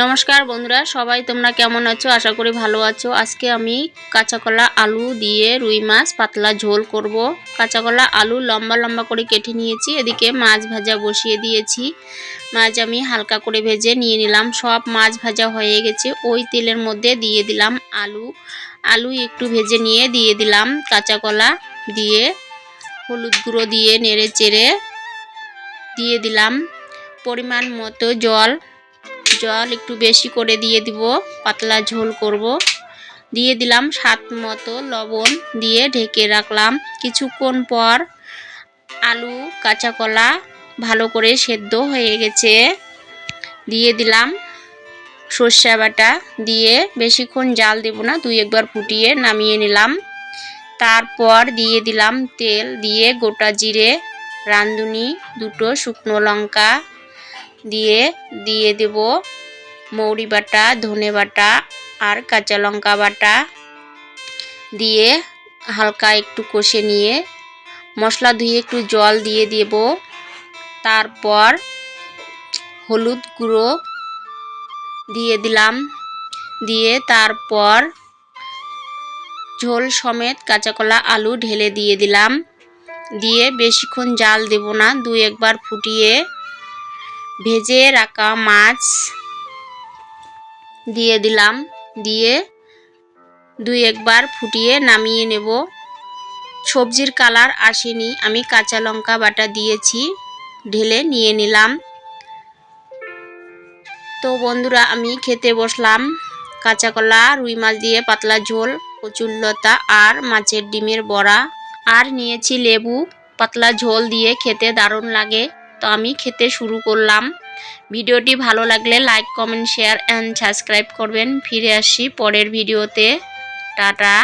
নমস্কার বন্ধুরা, সবাই তোমরা কেমন আছো? আশা করি ভালো আছো। আজকে আমি কাঁচা কলা আলু দিয়ে রুই মাছ পাতলা ঝোল করব। কাঁচা কলা আলু লম্বা লম্বা করে কেটে নিয়েছি। এদিকে মাছ ভাজা বসিয়ে দিয়েছি। মাছ আমি হালকা করে ভেজে নিয়ে নিলাম। সব মাছ ভাজা হয়ে গেছে। ওই তেলের মধ্যে দিয়ে দিলাম আলু একটু ভেজে নিয়ে দিয়ে দিলাম কাঁচা কলা, দিয়ে হলুদ গুঁড়ো দিয়ে নেড়ে চেড়ে দিয়ে দিলাম পরিমাণ মতো জল একটু বেশি করে দিয়ে দিব, পাতলা ঝোল করব। দিয়ে দিলাম স্বাদ মতো লবণ, দিয়ে ঢেকে রাখলাম। কিছুক্ষণ পর আলু কাঁচা কলা ভালো করে সেদ্ধ হয়ে গেছে। দিয়ে দিলাম সর্ষে বাটা, দিয়ে বেশিক্ষণ জাল দেব না, 2-1 বার ফুটিয়ে নামিয়ে নিলাম। তারপর দিয়ে দিলাম তেল, দিয়ে গোটা জিরে, রাঁধুনি, 2টো শুকনো লঙ্কা দিয়ে দেব মৌরি বাটা, ধনে বাটা আর কাঁচা লঙ্কা বাটা, দিয়ে হালকা একটু কষে নিয়ে মশলা ধুয়ে একটু জল দিয়ে দেব। তারপর হলুদ গুঁড়ো দিয়ে দিলাম, দিয়ে তারপর ঝোল সমেত কাঁচা কলা আলু ঢেলে দিয়ে দিলাম। দিয়ে বেশিক্ষণ জাল দেব না, 2-1 বার ফুটিয়ে ভেজে রাখা মাছ দিয়ে দিলাম। দিয়ে 2-1 বার ফুটিয়ে নামিয়ে নেব। সবজির কালার আসেনি, আমি কাঁচা লঙ্কা বাটা দিয়েছি, ঢেলে নিয়ে নিলাম। তো বন্ধুরা, আমি খেতে বসলাম। কাঁচা কলা রুই মাছ দিয়ে পাতলা ঝোল, কচুরলতা আর মাছের ডিমের বড়া, আর নিয়েছি লেবু। পাতলা ঝোল দিয়ে খেতে দারুণ লাগে। তো আমি খেতে শুরু করলাম। ভিডিওটি ভালো লাগলে like, comment, share and subscribe করবেন। ফিরে আসি পরের ভিডিওতে। টাটা।